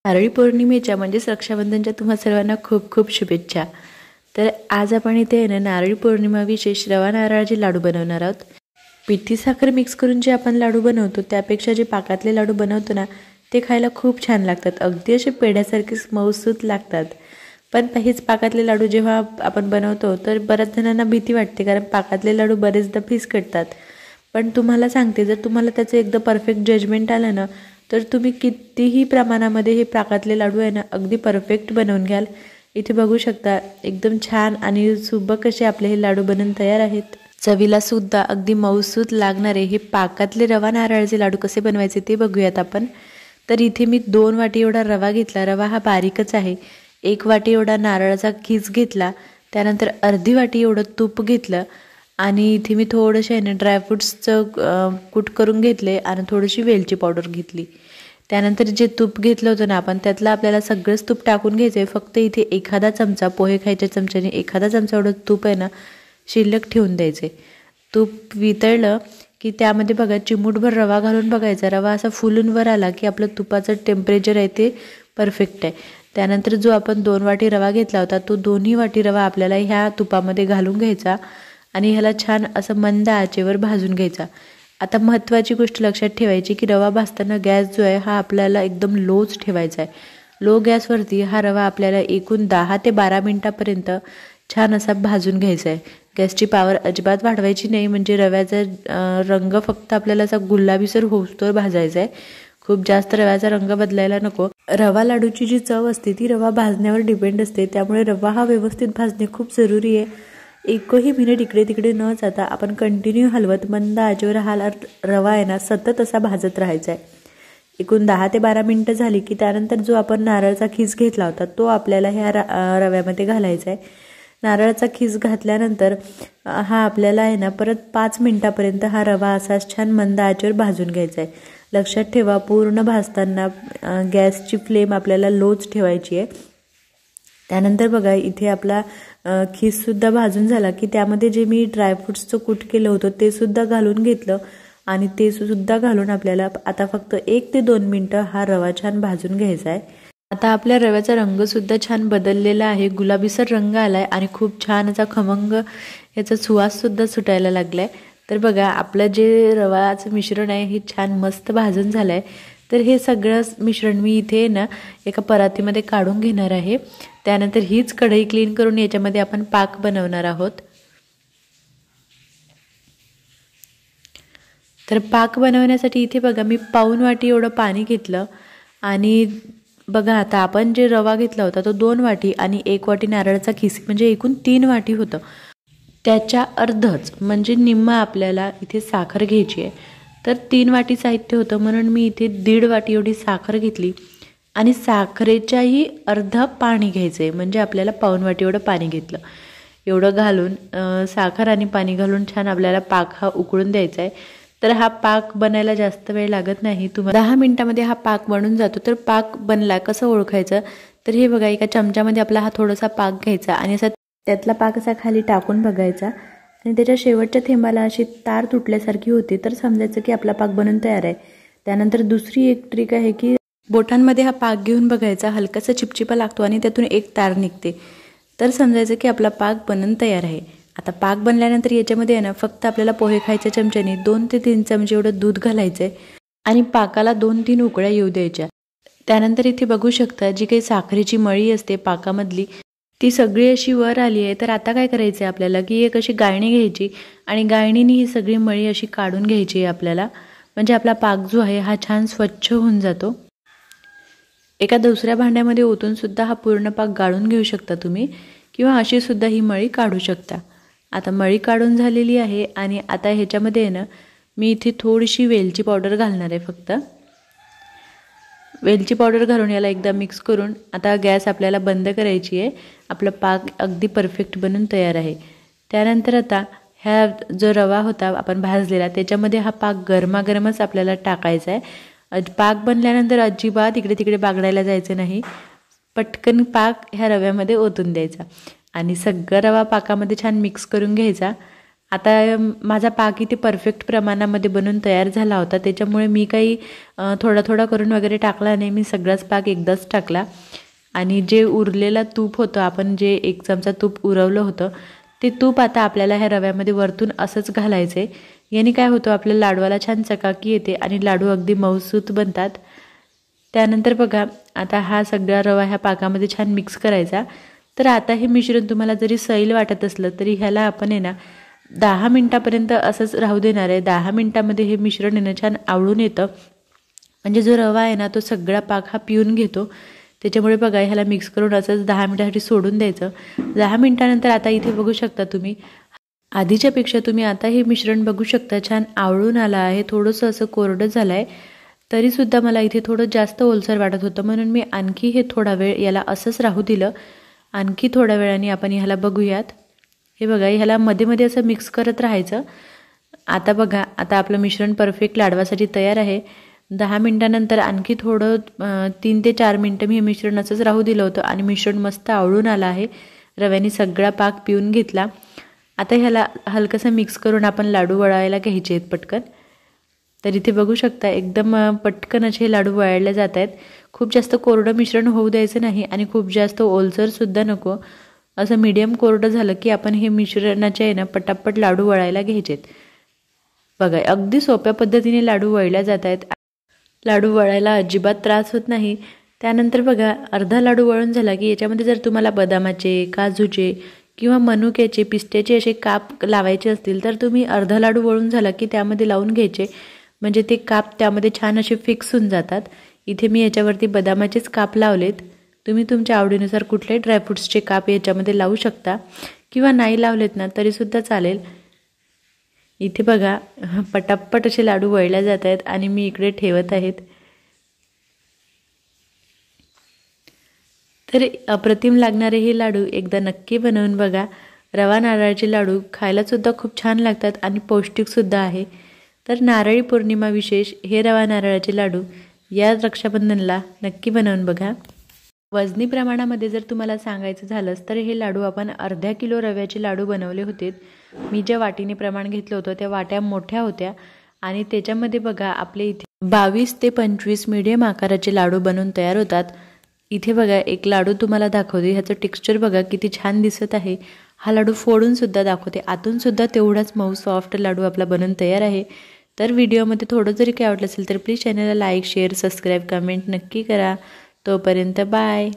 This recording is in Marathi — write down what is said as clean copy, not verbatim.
नारळी पौर्णिमेच्या म्हणजेच रक्षाबंधनच्या तुम्हा सर्वांना खूप खूप शुभेच्छा। तर आज आपण इथे नारळी पौर्णिमा विशेष रवा नारळाचे लाडू बनवणार आहोत। पिठी साखर मिक्स करून जे आपण लाडू बनवतो त्यापेक्षा जे पाकातले लाडू बनवतो ना ते खायला खूप छान लागतात, अगदी असे पेढ्यासारखे मऊसूत लागतात। पण हेच पाकातले लाडू जेव्हा आपण बनवतो तर बऱ्याच जणांना भीती वाटते, कारण पाकातले लाडू बरेचदा फिसकटतात। पण तुम्हाला सांगते, जर तुम्हाला त्याचं एकदम परफेक्ट जजमेंट आलं ना तर तुम्ही कितीही प्रमाणामध्ये हे पाकातले लाडू आहे ना अगदी परफेक्ट बनवून घ्याल। इथे बघू शकता एकदम छान आणि सुबक असे आपले हे लाडू बनून तयार आहेत। चवीला सुद्धा अगदी मऊसूत लागणारे हे पाकातले रवा नारळाचे लाडू कसे बनवायचे ते बघूयात आपण। तर इथे मी 2 वाटी एवढा रवा घेतला, रवा हा बारीकच आहे। 1 वाटी एवढा नारळाचा खीस घेतला, त्यानंतर अर्धी वाटी एवढं तूप घेतलं आणि इथे मी थोडेसे आहे ना ड्रायफ्रूट्सचं कूट करून घेतले आणि थोडीशी वेलची पावडर घेतली। त्यानंतर जे तूप घेतलं होतं ना आपण त्यातलं आपल्याला सगळंच तूप टाकून घ्यायचं आहे। फक्त इथे एखादा चमचा, पोहे खायच्या चमच्याने एखादा चमचा एवढं तूप आहे ना शिल्लक ठेवून द्यायचे। तूप वितळलं की त्यामध्ये बघा चिमूटभर रवा घालून बघायचा, रवा असा फुलून वर आला की आपलं तुपाचं टेम्परेचर आहे ते परफेक्ट आहे। त्यानंतर जो आपण 2 वाटी रवा घेतला होता तो दोन्ही वाटी रवा आपल्याला ह्या तुपामध्ये घालून घ्यायचा आणि ह्याला छान असं मंद आचेवर भाजून घ्यायचा। आता महत्त्वाची गोष्ट लक्षात ठेवायची की रवा भाजताना गॅस जो आहे हा आपल्याला एकदम लोच ठेवायचा आहे। लो गॅसवरती हा रवा आपल्याला एकूण 10 ते 12 मिनिटापर्यंत छान असा भाजून घ्यायचा आहे। गॅसची पॉवर अजिबात वाढवायची नाही, म्हणजे रव्याचा रंग फक्त आपल्याला असा गुलाबीसर होऊस्तोवर भाजायचा आहे, खूप जास्त रव्याचा रंग बदलायला नको। रवा लाडूची जी चव असते ती रवा भाजण्यावर डिपेंड असते, त्यामुळे रवा हा व्यवस्थित भाजणे खूप जरुरी आहे। एकही मिनिट इकडे तिकडे न जाता आपण कंटिन्यू हलवत मंद आचेवर हा रवा आहे ना सतत असा भाजत राहायचा आहे। एकूण 10 ते 12 मिनिटं झाली की त्यानंतर जो आपण नारळाचा खीस घेतला होता तो आपल्याला ह्या रव्यामध्ये घालायचा आहे। नारळाचा खीस घातल्यानंतर हा आपल्याला आहे ना परत 5 मिनिटापर्यंत हा रवा असाच छान मंद आचेवर भाजून घ्यायचा आहे। लक्षात ठेवा, पूर्ण भाजताना गॅसची फ्लेम आपल्याला लोच ठेवायची आहे। त्यानंतर बघा इथे आपला खीससुद्धा भाजून झाला की त्यामध्ये जे मी ड्रायफ्रूट्सचं कूट केलं होतं ते सुद्धा घालून घेतलं आणि ते सुद्धा घालून आपल्याला आता फक्त 1 ते 2 मिनिटं हा रवा छान भाजून घ्यायचा आहे। आता आपल्या रव्याचा रंगसुद्धा छान बदललेला आहे, गुलाबीसर रंग आला आहे आणि खूप छान असा खमंग याचा सुवाससुद्धा सुटायला लागला आहे। तर बघा आपलं जे रवाचं मिश्रण आहे हे छान मस्त भाजून झालं आहे। तर हे सगळं मिश्रण मी इथे ना एका परातीमध्ये काढून घेणार आहे। त्यानंतर हीच कढई क्लीन करून याच्यामध्ये आपण पाक बनवणार आहोत। तर पाक बनवण्यासाठी इथे बघा मी पाऊण वाटी एवढं पाणी घेतलं आणि बघा आता आपण जे रवा घेतला होता तो 2 वाटी आणि 1 वाटी नारळाचा खीस म्हणजे एकूण 3 वाटी होतं, त्याच्या अर्धच म्हणजे निम्मा आपल्याला इथे साखर घ्यायची आहे। तर 3 वाटी साहित्य होतं म्हणून मी इथे 1.5 वाटी एवढी साखर घेतली आणि साखरेच्याही अर्धा पाणी घ्यायचं आहे, म्हणजे आपल्याला पाऊण वाटी एवढं पाणी घेतलं। एवढं घालून साखर आणि पाणी घालून छान आपल्याला पाक हा उकळून द्यायचा आहे। तर हा पाक बनायला जास्त वेळ लागत नाही, तुम्हाला 10 मिनिटामध्ये हा पाक बनून जातो। तर पाक बनला कसं ओळखायचं, तर हे बघा एका चमच्यामध्ये आपला हा थोडासा पाक घ्यायचा आणि असा त्यातला पाक असा खाली टाकून बघायचा आणि त्याच्या शेवटच्या थेंबाला अशी तार तुटल्यासारखी होती तर समजायचं की आपला पाक बनून तयार आहे। त्यानंतर दुसरी एक ट्रिक आहे की बोटांमध्ये हा पाक घेऊन बघायचा, हलकासा चिपचिपा लागतो आणि त्यातून एक तार निघते तर समजायचं की आपला पाक बनून तयार आहे। आता पाक बनल्यानंतर याच्यामध्ये आहे ना फक्त आपल्याला पोहे खायच्या चमच्याने 2 ते 3 चमचे एवढं दूध घालायचं आहे आणि पाकाला 2-3 उकळ्या येऊ द्यायच्या। त्यानंतर इथे बघू शकता जी काही साखरेची मळी असते पाकामधली ती सगळी अशी वर आली आहे। तर आता काय करायचं आहे आपल्याला की एक अशी गाळणी घ्यायची आणि गाळणीने ही सगळी मळी अशी काढून घ्यायची आहे आपल्याला, म्हणजे आपला पाक जो आहे हा छान स्वच्छ होऊन जातो। एका दुसऱ्या भांड्यामध्ये ओतून सुद्धा हा पूर्ण पाक गाळून घेऊ शकता तुम्ही, किंवा अशी सुद्धा ही मळी काढू शकता। आता मळी काढून झालेली आहे आणि आता ह्याच्यामध्ये आहे ना मी इथे थोडीशी वेलची पावडर घालणार आहे। फक्त वेलची पावडर घालून याला एकदा मिक्स करून आता गॅस आपल्याला बंद करायची आहे। आपला पाक अगदी परफेक्ट बनून तयार आहे। त्यानंतर आता ह्या जो रवा होता आपण भाजलेला त्याच्यामध्ये हा पाक गरमागरमच आपल्याला टाकायचा आहे। पाक बनल्यानंतर अजिबात इकडे तिकडे बागडायला जायचं नाही, पटकन पाक ह्या रव्यामध्ये ओतून द्यायचा आणि सगळा रवा पाकामध्ये छान मिक्स करून घ्यायचा आता माझा पाक इथे परफेक्ट प्रमाणामध्ये बनून तयार झाला होता, त्याच्यामुळे मी काही थोडा थोडा करून वगैरे टाकला नाही, मी सगळाच पाक एकदाच टाकला. आणि जे उरलेलं तूप होतं, आपण जे 1 चमचा तूप उरवलं होतं, ते तूप आता आपल्याला ह्या रव्यामध्ये वरतून असंच घालायचं आहे. याने काय होतं, आपल्या लाडवाला छान चकाकी येते आणि लाडू अगदी मऊसूत बनतात. त्यानंतर बघा, आता हा सगळा रवा ह्या पाकामध्ये छान मिक्स करायचा. तर आता हे मिश्रण तुम्हाला जरी सैल वाटत असलं तरी ह्याला आपण आहे ना 10 मिनिटापर्यंत असंच राहू देणार आहे. 10 मिनिटामध्ये हे मिश्रण आहे ना छान आवळून येतं. म्हणजे जो रवा आहे ना तो सगळा पाक हा पिऊन घेतो. त्याच्यामुळे बघा, ह्याला मिक्स करून असंच 10 मिनिटासाठी सोडून द्यायचं. 10 मिनिटानंतर आता इथे बघू शकता तुम्ही, आधीच्यापेक्षा तुम्ही आता हे मिश्रण बघू शकता छान आवळून आलं आहे. थोडंसं असं कोरडं झालं आहे, तरीसुद्धा मला इथे थोडं जास्त ओलसर वाटत होतं, म्हणून मी आणखी हे थोडा वेळ याला असंच राहू दिलं. आणखी थोड्या वेळाने आपण ह्याला बघूयात. हे बघा, ह्याला मध्ये मध्ये असं मिक्स करत राहायचं. आता बघा, आता आपलं मिश्रण परफेक्ट लाडवासाठी तयार आहे. 10 मिनिटानंतर आणखी थोडं 3 ते 4 मिनिटं मी हे मिश्रण असंच राहू दिलं होतं आणि मिश्रण मस्त आवळून आलं आहे. रव्याने सगळा पाक पिऊन घेतला. आता ह्याला हलकंसं मिक्स करून आपण लाडू वळायला घ्यायचे आहेत पटकन. तर इथे बघू शकता, एकदम पटकन असे लाडू वळले जात आहेत. खूप जास्त कोरडं मिश्रण होऊ द्यायचं नाही आणि खूप जास्त ओलसरसुद्धा नको. असं मीडियम कोरडं झालं की आपण हे मिश्रणाचे आहे ना पटापट लाडू वळायला घ्यायचे आहेत. बघा, अगदी सोप्या पद्धतीने लाडू वळल्या जात आहेत. लाडू वळायला अजिबात त्रास होत नाही. त्यानंतर बघा, अर्धा लाडू वळून झाला की याच्यामध्ये जर तुम्हाला बदामाचे, काजूचे किंवा मनुक्याचे, पिस्त्याचे असे काप लावायचे असतील तर तुम्ही अर्धा लाडू वळून झाला की त्यामध्ये लावून घ्यायचे. म्हणजे ते काप त्यामध्ये छान असे फिक्स होऊन जातात. इथे मी याच्यावरती बदामाचेच काप लावलेत. तुम्ही तुमच्या आवडीनुसार कुठल्याही ड्रायफ्रूट्सचे काप याच्यामध्ये लावू शकता किंवा नाही लावलेत ना तरीसुद्धा चालेल. इथे बघा, पटापट असे लाडू वळल्या जात आहेत आणि मी इकडे ठेवत आहेत. तर अप्रतिम लागणारे हे लाडू एकदा नक्की बनवून बघा. रवा नारळाचे लाडू खायलासुद्धा खूप छान लागतात आणि पौष्टिकसुद्धा आहे. तर नारळी पौर्णिमा विशेष हे रवा नारळाचे लाडू या रक्षाबंधनला नक्की बनवून बघा. वजनी प्रमाणामध्ये जर तुम्हाला सांगायचं झालंच तर हे लाडू आपण अर्धा किलो रव्याचे लाडू बनवले होते. मी ज्या वाटीने प्रमाण घेतलं होतं त्या वाट्या मोठ्या होत्या आणि त्याच्यामध्ये बघा आपले इथे 22 ते 25 मीडियम आकाराचे लाडू बनवून तयार होतात. इथे बघा, एक लाडू तुम्हाला दाखवते. ह्याचं टेक्स्चर बघा किती छान दिसत आहे. हा लाडू फोडूनसुद्धा दाखवते. आतूनसुद्धा तेवढाच मऊ सॉफ्ट लाडू आपला बनवून तयार आहे. तर व्हिडिओमध्ये थोडं जरी काय वाटलं असेल तर प्लीज चॅनलला लाईक, शेअर, सबस्क्राईब, कमेंट नक्की करा. तोपर्यंत बाय.